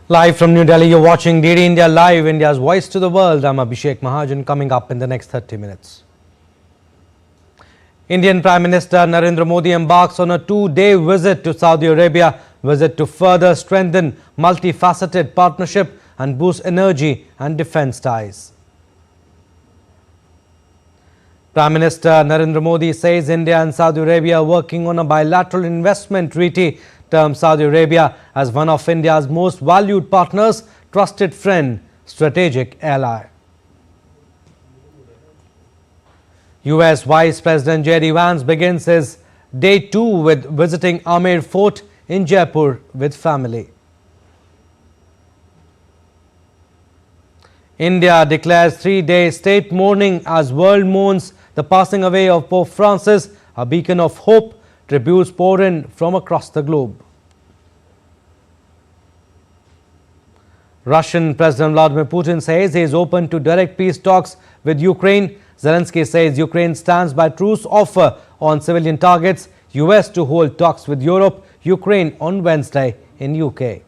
Live from New Delhi, you're watching DD India Live, India's voice to the world. I'm Abhishek Mahajan. Coming up in the next 30 minutes. Indian Prime Minister Narendra Modi embarks on a two-day visit to Saudi Arabia, visit to further strengthen multifaceted partnership and boost energy and defense ties. Prime Minister Narendra Modi says India and Saudi Arabia are working on a bilateral investment treaty, termed Saudi Arabia as one of India's most valued partners, trusted friend, strategic ally. US Vice President J.D. Vance begins his day 2 with visiting Amer Fort in Jaipur with family. India declares 3-day state mourning as world mourns the passing away of Pope Francis, a beacon of hope. Tributes pour in from across the globe. Russian President Vladimir Putin says he is open to direct peace talks with Ukraine. Zelensky says Ukraine stands by truce offer on civilian targets. US to hold talks with Europe, Ukraine on Wednesday in UK.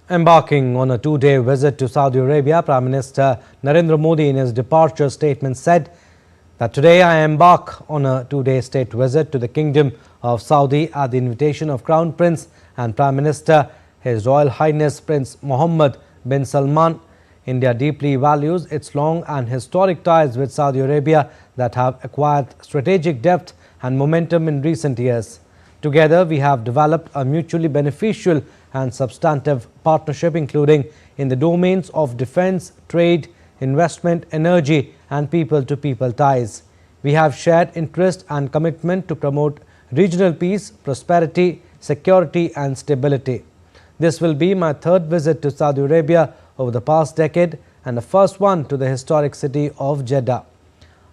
Embarking on a two-day visit to Saudi Arabia, Prime Minister Narendra Modi in his departure statement said that today I embark on a two-day state visit to the Kingdom of Saudi at the invitation of Crown Prince and Prime Minister His Royal Highness Prince Mohammed bin Salman. India deeply values its long and historic ties with Saudi Arabia that have acquired strategic depth and momentum in recent years. Together, we have developed a mutually beneficial and substantive partnership, including in the domains of defense, trade, investment, energy, and people-to-people ties. We have shared interest and commitment to promote regional peace, prosperity, security, and stability. This will be my third visit to Saudi Arabia over the past decade and the first one to the historic city of Jeddah.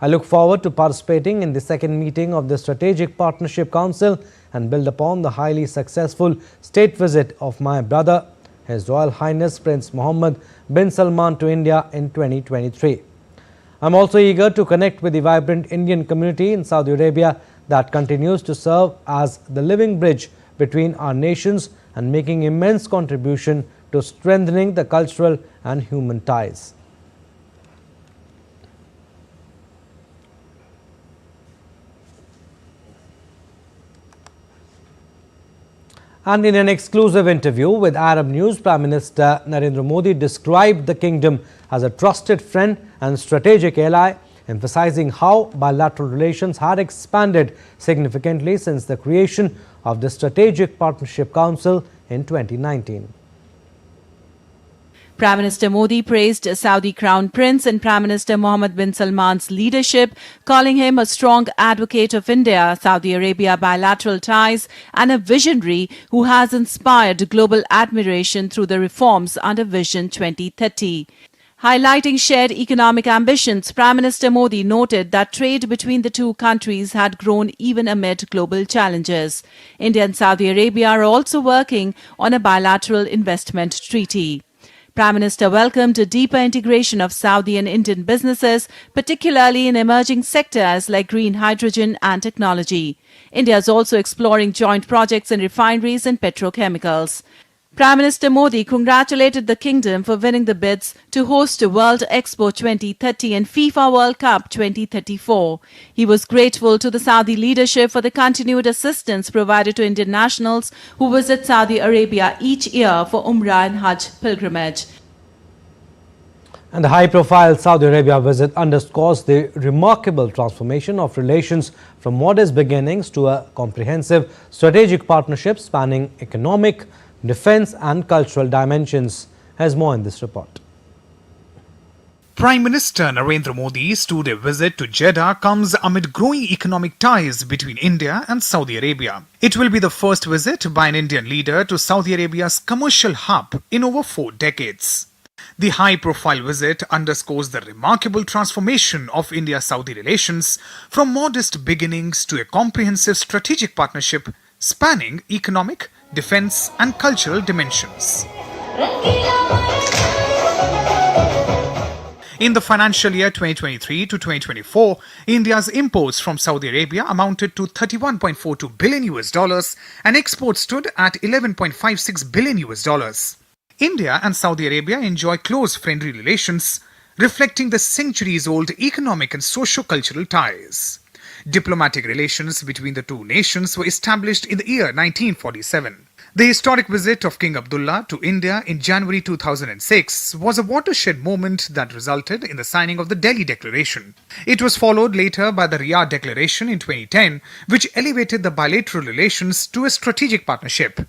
I look forward to participating in the second meeting of the Strategic Partnership Council and build upon the highly successful state visit of my brother, His Royal Highness Prince Mohammed bin Salman to India in 2023. I'm also eager to connect with the vibrant Indian community in Saudi Arabia that continues to serve as the living bridge between our nations and making immense contribution to strengthening the cultural and human ties. And in an exclusive interview with Arab News, Prime Minister Narendra Modi described the kingdom as a trusted friend and strategic ally, emphasizing how bilateral relations had expanded significantly since the creation of the Strategic Partnership Council in 2019. Prime Minister Modi praised Saudi Crown Prince and Prime Minister Mohammed bin Salman's leadership, calling him a strong advocate of India-Saudi Arabia bilateral ties and a visionary who has inspired global admiration through the reforms under Vision 2030. Highlighting shared economic ambitions, Prime Minister Modi noted that trade between the two countries had grown even amid global challenges. India and Saudi Arabia are also working on a bilateral investment treaty. Prime Minister welcomed a deeper integration of Saudi and Indian businesses, particularly in emerging sectors like green hydrogen and technology. India is also exploring joint projects in refineries and petrochemicals. Prime Minister Modi congratulated the kingdom for winning the bids to host World Expo 2030 and FIFA World Cup 2034. He was grateful to the Saudi leadership for the continued assistance provided to Indian nationals who visit Saudi Arabia each year for Umrah and Hajj pilgrimage. And the high-profile Saudi Arabia visit underscores the remarkable transformation of relations from modest beginnings to a comprehensive strategic partnership spanning economic, defense and cultural dimensions. Has more in this report. Prime Minister Narendra Modi's two-day visit to Jeddah comes amid growing economic ties between India and Saudi Arabia. It will be the first visit by an Indian leader to Saudi Arabia's commercial hub in over 4 decades. The high-profile visit underscores the remarkable transformation of India-Saudi relations from modest beginnings to a comprehensive strategic partnership spanning economic, defense and cultural dimensions. In the financial year 2023 to 2024, India's imports from Saudi Arabia amounted to $31.42 billion and exports stood at $11.56 billion. India and Saudi Arabia enjoy close friendly relations, reflecting the centuries-old economic and socio-cultural ties. Diplomatic relations between the two nations were established in the year 1947. The historic visit of King Abdullah to India in January 2006 was a watershed moment that resulted in the signing of the Delhi Declaration. It was followed later by the Riyadh Declaration in 2010, which elevated the bilateral relations to a strategic partnership.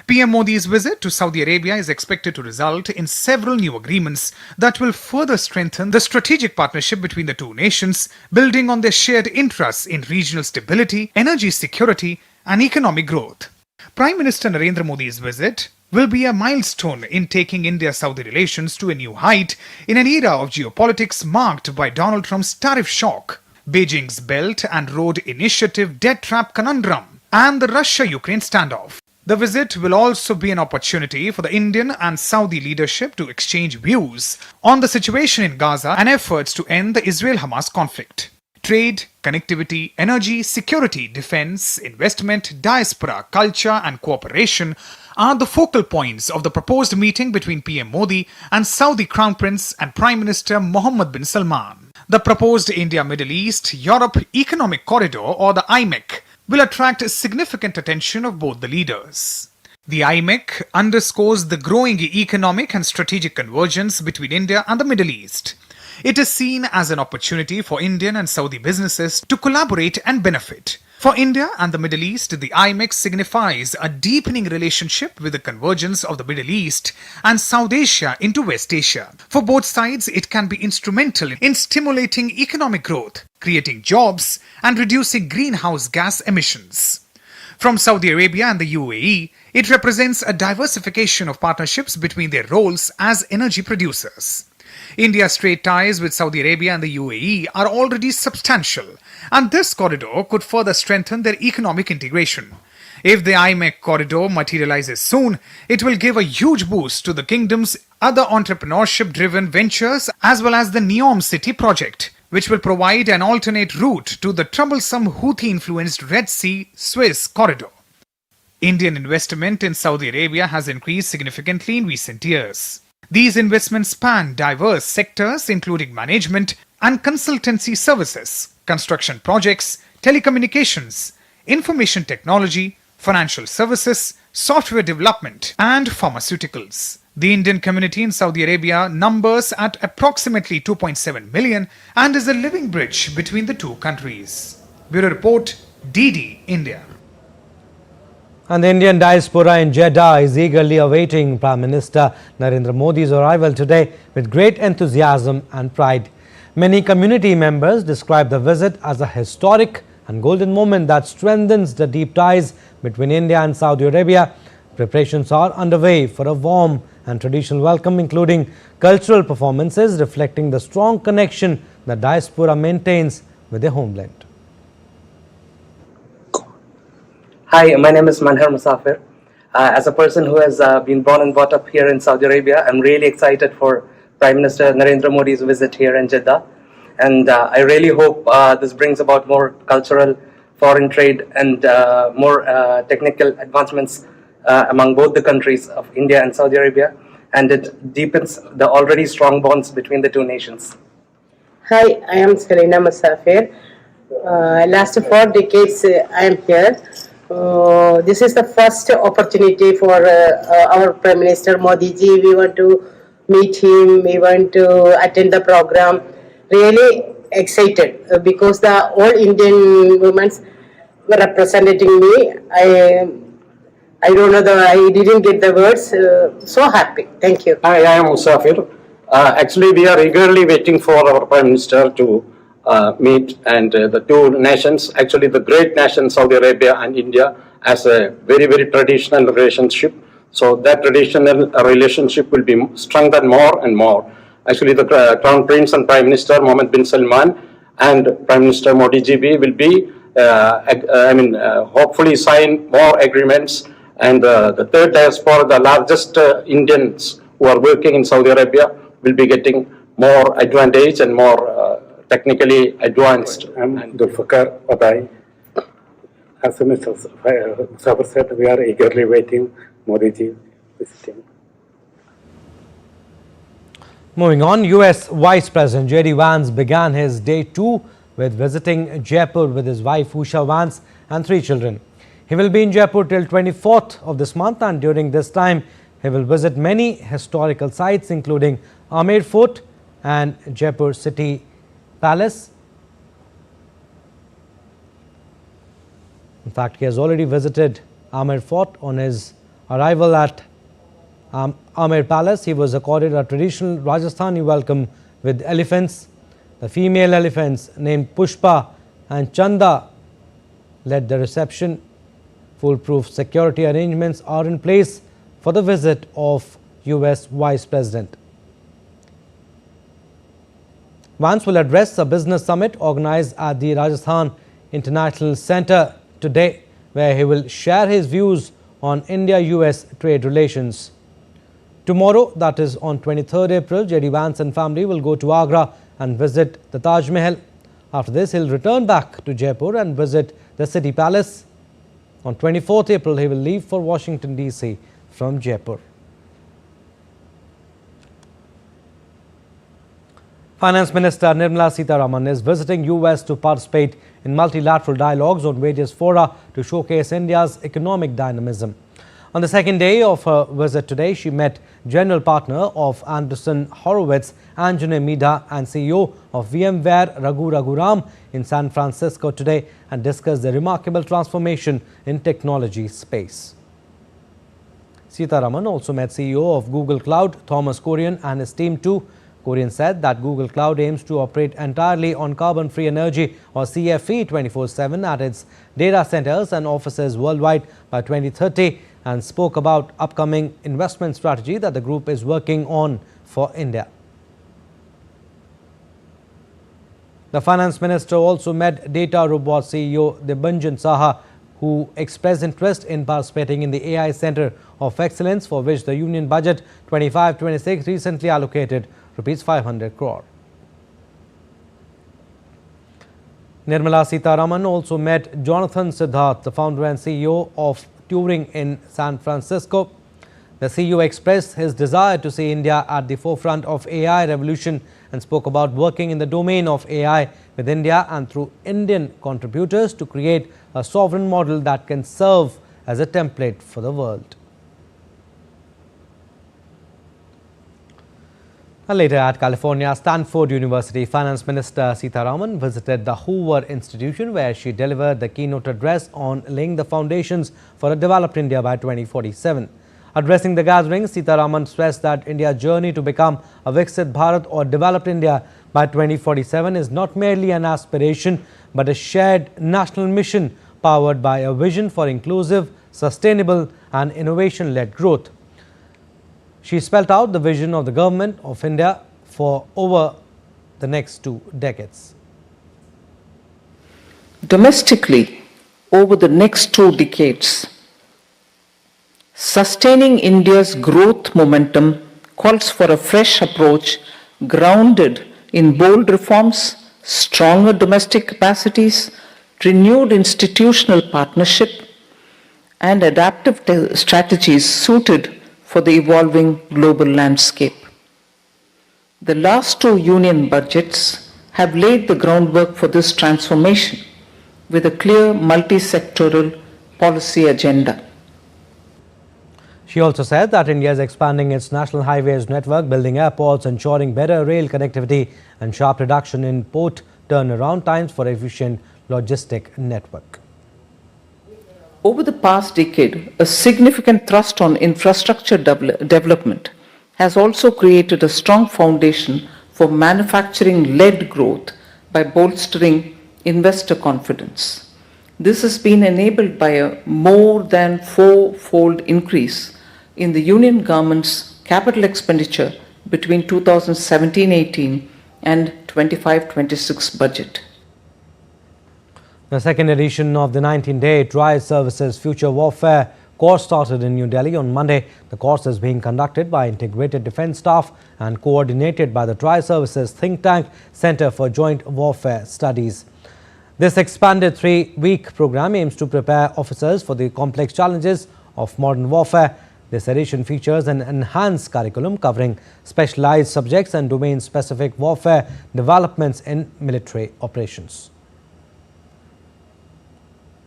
PM Modi's visit to Saudi Arabia is expected to result in several new agreements that will further strengthen the strategic partnership between the two nations, building on their shared interests in regional stability, energy security, and economic growth. Prime Minister Narendra Modi's visit will be a milestone in taking India-Saudi relations to a new height in an era of geopolitics marked by Donald Trump's tariff shock, Beijing's Belt and Road Initiative debt trap conundrum, and the Russia-Ukraine standoff. The visit will also be an opportunity for the Indian and Saudi leadership to exchange views on the situation in Gaza and efforts to end the Israel-Hamas conflict. Trade, connectivity, energy, security, defense, investment, diaspora, culture and cooperation are the focal points of the proposed meeting between PM Modi and Saudi Crown Prince and Prime Minister Mohammed bin Salman. The proposed India-Middle East-Europe Economic Corridor, or the IMEC, will attract significant attention of both the leaders. The IMEC underscores the growing economic and strategic convergence between India and the Middle East. It is seen as an opportunity for Indian and Saudi businesses to collaborate and benefit. For India and the Middle East, the IMEC signifies a deepening relationship with the convergence of the Middle East and South Asia into West Asia. For both sides, it can be instrumental in stimulating economic growth, creating jobs, and reducing greenhouse gas emissions. From Saudi Arabia and the UAE, it represents a diversification of partnerships between their roles as energy producers. India's trade ties with Saudi Arabia and the UAE are already substantial, and this corridor could further strengthen their economic integration. If the IMEC corridor materializes soon, it will give a huge boost to the kingdom's other entrepreneurship-driven ventures as well as the Neom City project, which will provide an alternate route to the troublesome Houthi-influenced Red Sea-Suez corridor. Indian investment in Saudi Arabia has increased significantly in recent years. These investments span diverse sectors including management and consultancy services, construction projects, telecommunications, information technology, financial services, software development, and pharmaceuticals. The Indian community in Saudi Arabia numbers at approximately 2.7 million and is a living bridge between the two countries. Bureau Report, DD, India. And the Indian diaspora in Jeddah is eagerly awaiting Prime Minister Narendra Modi's arrival today with great enthusiasm and pride. Many community members describe the visit as a historic and golden moment that strengthens the deep ties between India and Saudi Arabia. Preparations are underway for a warm and traditional welcome, including cultural performances reflecting the strong connection the diaspora maintains with their homeland. Hi, my name is Manhar Musafir. As a person who has been born and brought up here in Saudi Arabia, I'm really excited for Prime Minister Narendra Modi's visit here in Jeddah. And I really hope this brings about more cultural, foreign trade and more technical advancements among both the countries of India and Saudi Arabia. And it deepens the already strong bonds between the two nations. Hi, I am Selina Musafir. Last 4 decades I am here. This is the first opportunity for our Prime Minister Modi ji. We want to meet him, we want to attend the program. Really excited because the all Indian women were representing me. I don't know, I didn't get the words. So happy. Thank you. Hi, I am Musafir. Actually, we are eagerly waiting for our Prime Minister to meet, and the two nations, actually the great nation Saudi Arabia and India, as a very, very traditional relationship. So that traditional relationship will be strengthened more and more. Actually, the Crown Prince and Prime Minister Mohammed bin Salman and Prime Minister Modi ji will be, hopefully sign more agreements. And the third diaspora, the largest Indians who are working in Saudi Arabia, will be getting more advantage and more technically advanced. I'm Dulfakar Patai. As Mr. Musafir said, we are eagerly waiting Modi ji visiting. Moving on, US Vice President J.D. Vance began his day 2 with visiting Jaipur with his wife Usha Vance and 3 children. He will be in Jaipur till 24th of this month, and during this time he will visit many historical sites including Amer Fort and Jaipur City Palace. In fact, he has already visited Amer Fort. On his arrival at Amer Palace, he was accorded a traditional Rajasthani welcome with elephants. The female elephants named Pushpa and Chanda led the reception. Foolproof security arrangements are in place for the visit of US Vice President. Vance will address a business summit organized at the Rajasthan International Centre today, where he will share his views on India-US trade relations. Tomorrow, that is on 23rd April, J.D. Vance and family will go to Agra and visit the Taj Mahal. After this, he'll return back to Jaipur and visit the City Palace. On 24th April, he will leave for Washington, D.C. from Jaipur. Finance Minister Nirmala Sitharaman is visiting US to participate in multilateral dialogues on various fora to showcase India's economic dynamism. On the second day of her visit today, she met General Partner of Anderson Horowitz, Anjane Mida, and CEO of VMware, Raghu Raghuram, in San Francisco today and discussed the remarkable transformation in technology space. Sitharaman also met CEO of Google Cloud, Thomas Kurian, and his team too. Kurian said that Google Cloud aims to operate entirely on carbon-free energy or CFE 24/7 at its data centers and offices worldwide by 2030 and spoke about upcoming investment strategy that the group is working on for India. The Finance Minister also met Data Robot CEO Dibhanjan Saha, who expressed interest in participating in the AI Centre of Excellence, for which the Union Budget 25-26 recently allocated Rs 500 crore. Nirmala Sitharaman also met Jonathan Siddharth, the founder and CEO of Turing in San Francisco. The CEO expressed his desire to see India at the forefront of AI revolution and spoke about working in the domain of AI with India and through Indian contributors to create a sovereign model that can serve as a template for the world. And later at California Stanford University, Finance Minister Sitharaman visited the Hoover Institution, where she delivered the keynote address on laying the foundations for a developed India by 2047. Addressing the gathering, Sitharaman stressed that India's journey to become a Viksit Bharat or developed India by 2047 is not merely an aspiration but a shared national mission powered by a vision for inclusive, sustainable and innovation-led growth. She spelled out the vision of the Government of India for over the next 2 decades. Domestically, over the next 2 decades, sustaining India's growth momentum calls for a fresh approach grounded in bold reforms, stronger domestic capacities, renewed institutional partnership, and adaptive strategies suited for the evolving global landscape. The last 2 union budgets have laid the groundwork for this transformation with a clear multi-sectoral policy agenda. She also said that India is expanding its national highways network, building airports, ensuring better rail connectivity and sharp reduction in port turnaround times for efficient logistic network. Over the past decade, a significant thrust on infrastructure development has also created a strong foundation for manufacturing-led growth by bolstering investor confidence. This has been enabled by a more than 4-fold increase in the Union government's capital expenditure between 2017-18 and 25-26 budget. The second edition of the 19-day Dry Services Future Warfare course started in New Delhi on Monday. The course is being conducted by Integrated Defence Staff and coordinated by the Dry Services think tank Centre for Joint Warfare Studies. This expanded 3-week program aims to prepare officers for the complex challenges of modern warfare. This edition features an enhanced curriculum covering specialized subjects and domain-specific warfare developments in military operations.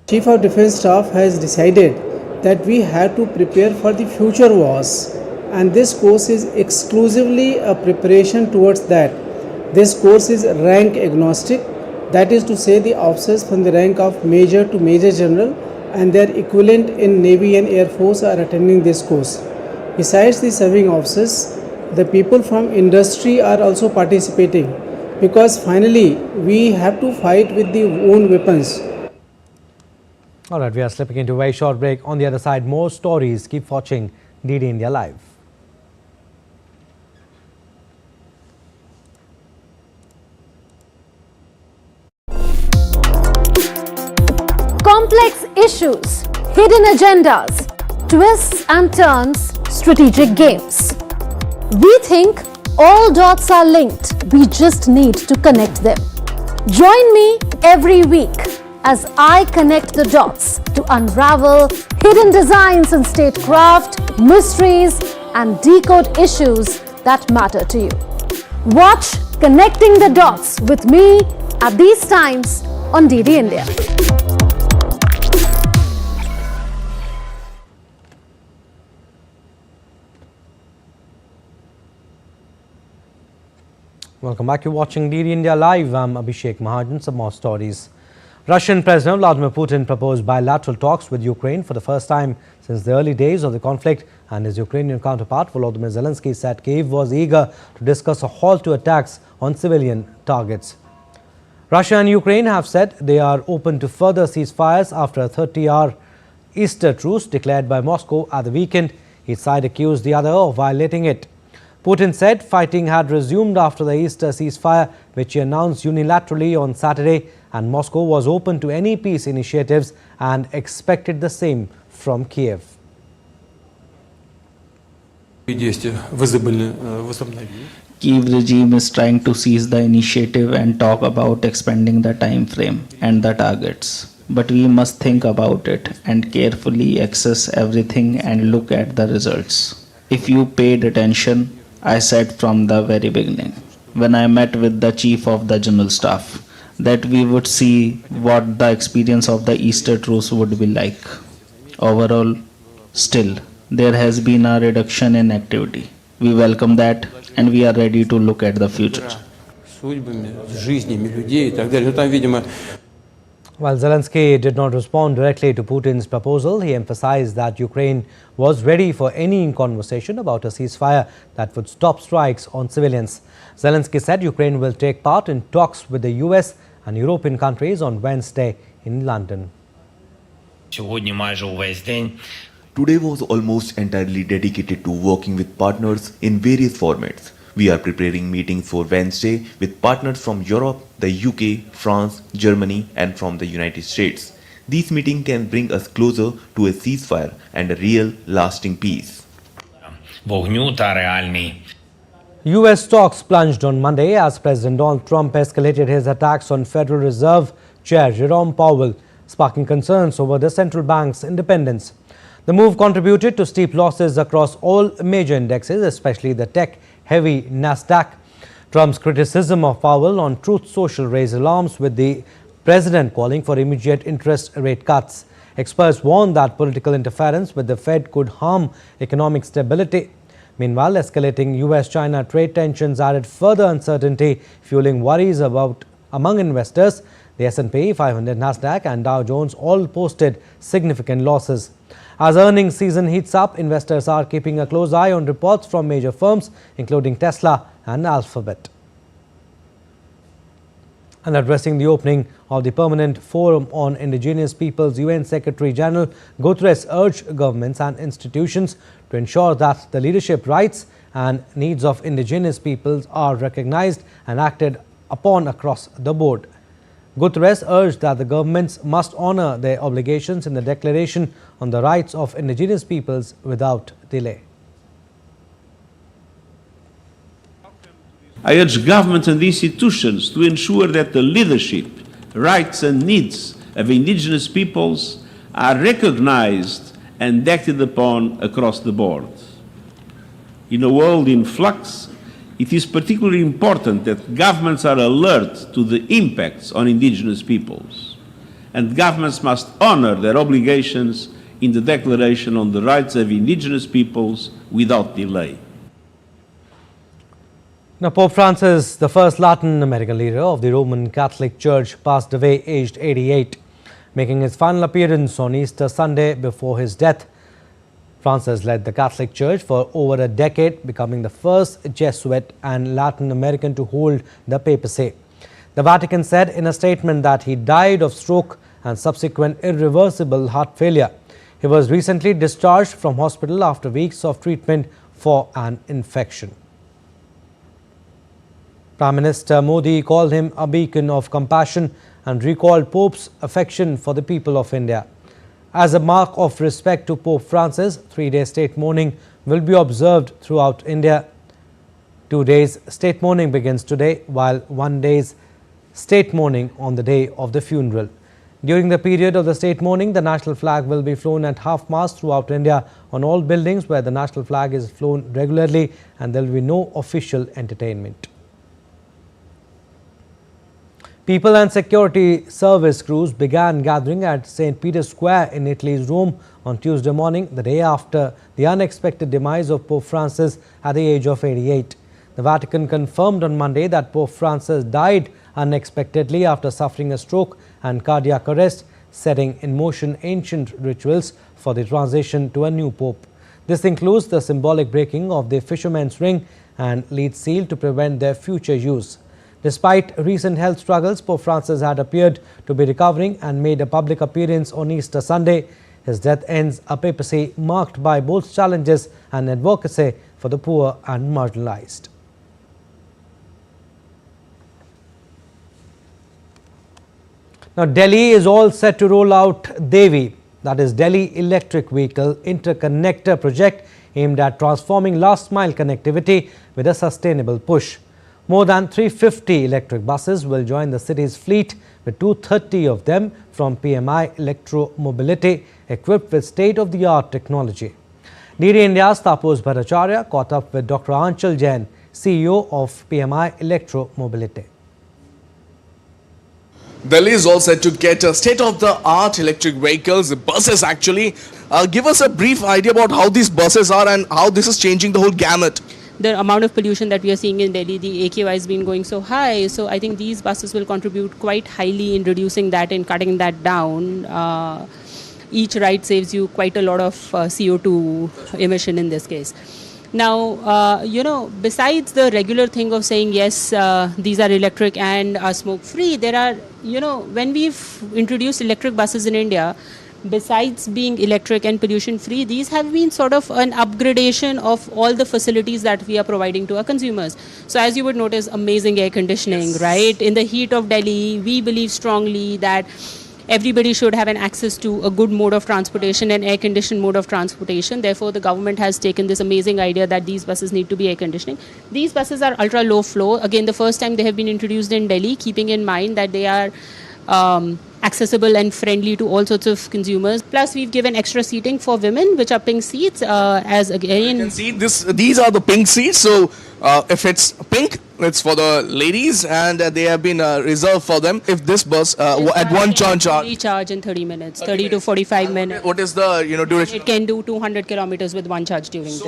Chief of Defence Staff has decided that we have to prepare for the future wars, and this course is exclusively a preparation towards that. This course is rank agnostic, that is to say the officers from the rank of Major to Major General and their equivalent in Navy and Air Force are attending this course. Besides the serving officers, the people from industry are also participating, because finally we have to fight with the own weapons. All right, we are slipping into a very short break. On the other side, more stories. Keep watching DD India Live. Complex issues, hidden agendas, twists and turns, strategic games. We think all dots are linked. We just need to connect them. Join me every week as I connect the dots to unravel hidden designs in statecraft, mysteries, and decode issues that matter to you. Watch Connecting the Dots with me at these times on DD India. Welcome back. You're watching DD India Live. I'm Abhishek Mahajan. Some more stories. Russian President Vladimir Putin proposed bilateral talks with Ukraine for the first time since the early days of the conflict, and his Ukrainian counterpart Volodymyr Zelensky said Kyiv was eager to discuss a halt to attacks on civilian targets. Russia and Ukraine have said they are open to further ceasefires after a 30-hour Easter truce declared by Moscow at the weekend. Each side accused the other of violating it. Putin said fighting had resumed after the Easter ceasefire, which he announced unilaterally on Saturday, and Moscow was open to any peace initiatives and expected the same from Kiev. Kiev regime is trying to seize the initiative and talk about expanding the time frame and the targets. But we must think about it and carefully assess everything and look at the results. If you paid attention, I said from the very beginning, when I met with the Chief of the General Staff, that we would see what the experience of the Easter truce would be like. Overall, still, there has been a reduction in activity. We welcome that and we are ready to look at the future. While Zelensky did not respond directly to Putin's proposal, he emphasized that Ukraine was ready for any conversation about a ceasefire that would stop strikes on civilians. Zelensky said Ukraine will take part in talks with the US and European countries on Wednesday in London. Today was almost entirely dedicated to working with partners in various formats. We are preparing meetings for Wednesday with partners from Europe, the UK, France, Germany and from the United States. These meetings can bring us closer to a ceasefire and a real lasting peace. US stocks plunged on Monday as President Donald Trump escalated his attacks on Federal Reserve Chair Jerome Powell, sparking concerns over the central bank's independence. The move contributed to steep losses across all major indexes, especially the tech-heavy Nasdaq. Trump's criticism of Powell on Truth Social raised alarms, with the president calling for immediate interest rate cuts. Experts warned that political interference with the Fed could harm economic stability. Meanwhile, escalating US-China trade tensions added further uncertainty, fueling worries among investors. The S&P 500, Nasdaq and Dow Jones all posted significant losses. As earnings season heats up, investors are keeping a close eye on reports from major firms, including Tesla and Alphabet. And addressing the opening of the Permanent Forum on Indigenous Peoples, UN Secretary General Guterres urged governments and institutions to ensure that the leadership rights and needs of indigenous peoples are recognized and acted upon across the board. Guterres urged that the governments must honor their obligations in the Declaration on the Rights of Indigenous Peoples without delay. I urge governments and institutions to ensure that the leadership, rights and needs of indigenous peoples are recognized and acted upon across the board. In a world in flux, it is particularly important that governments are alert to the impacts on indigenous peoples, and governments must honor their obligations in the Declaration on the Rights of Indigenous Peoples without delay. Now, Pope Francis, the first Latin American leader of the Roman Catholic Church, passed away aged 88, making his final appearance on Easter Sunday before his death. Francis led the Catholic Church for over a decade, becoming the first Jesuit and Latin American to hold the papacy. The Vatican said in a statement that he died of stroke and subsequent irreversible heart failure. He was recently discharged from hospital after weeks of treatment for an infection. Prime Minister Modi called him a beacon of compassion and recalled Pope's affection for the people of India. As a mark of respect to Pope Francis, 3-day state mourning will be observed throughout India. 2 days state mourning begins today, while 1 day's state mourning on the day of the funeral. During the period of the state mourning, the national flag will be flown at half-mast throughout India on all buildings where the national flag is flown regularly, and there will be no official entertainment. People and security service crews began gathering at St. Peter's Square in Italy's Rome on Tuesday morning, the day after the unexpected demise of Pope Francis at the age of 88. The Vatican confirmed on Monday that Pope Francis died unexpectedly after suffering a stroke and cardiac arrest, setting in motion ancient rituals for the transition to a new pope. This includes the symbolic breaking of the fisherman's ring and lead seal to prevent their future use. Despite recent health struggles, Pope Francis had appeared to be recovering and made a public appearance on Easter Sunday. His death ends a papacy marked by both challenges and advocacy for the poor and marginalized. Now, Delhi is all set to roll out Devi, that is Delhi Electric Vehicle Interconnector project aimed at transforming last-mile connectivity with a sustainable push. More than 350 electric buses will join the city's fleet, with 230 of them from PMI Electromobility, equipped with state-of-the-art technology. DD India's Taposh Bhattacharya caught up with Dr. Aanchal Jain, CEO of PMI Electromobility. Delhi is all set to get state-of-the-art electric vehicles, buses actually. Give us a brief idea about how these buses are and how this is changing the whole gamut. The amount of pollution that we are seeing in Delhi, the AQI has been going so high. So I think these buses will contribute quite highly in reducing that and cutting that down. Each ride saves you quite a lot of CO2 emission in this case. Now, besides the regular thing of saying, yes, these are electric and are smoke free, there are, when we've introduced electric buses in India, besides being electric and pollution free, these have been sort of an upgradation of all the facilities that we are providing to our consumers. So as you would notice, amazing air conditioning, right? In the heat of Delhi, we believe strongly that everybody should have an access to a good mode of transportation, an air conditioned mode of transportation. Therefore, the government has taken this amazing idea that these buses need to be air conditioning. These buses are ultra low floor. Again, the first time they have been introduced in Delhi, keeping in mind that they are accessible and friendly to all sorts of consumers. Plus, we've given extra seating for women, which are pink seats. As again, you can see these are the pink seats. So if it's pink, it's for the ladies, and they have been reserved for them. If this bus at one charge, recharge in 30 minutes, 30 to 45 minutes. What is the duration? It can do 200 kilometers with one charge during the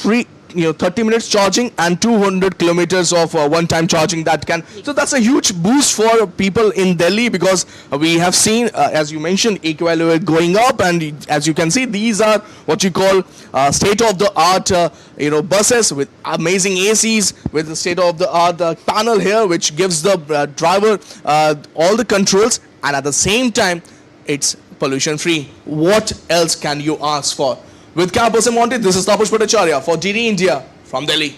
day. 30 minutes charging and 200 kilometers of one-time charging that can. So that's a huge boost for people in Delhi, because we have seen, as you mentioned, AQI level going up, and as you can see, these are what you call state-of-the-art buses with amazing ACs, with the state-of-the-art panel here, which gives the driver all the controls, and at the same time it's pollution free. What else can you ask for? With camera person Monty, this is Tapush Bhattacharya for DD India from Delhi.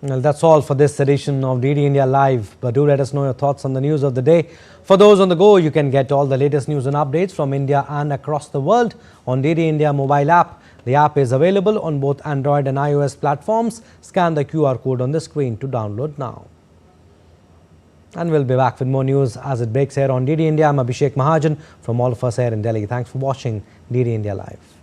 Well, that's all for this edition of DD India Live. But do let us know your thoughts on the news of the day. For those on the go, you can get all the latest news and updates from India and across the world on DD India mobile app. The app is available on both Android and iOS platforms. Scan the QR code on the screen to download now. And we'll be back with more news as it breaks here on DD India. I'm Abhishek Mahajan from all of us here in Delhi. Thanks for watching DD India Live.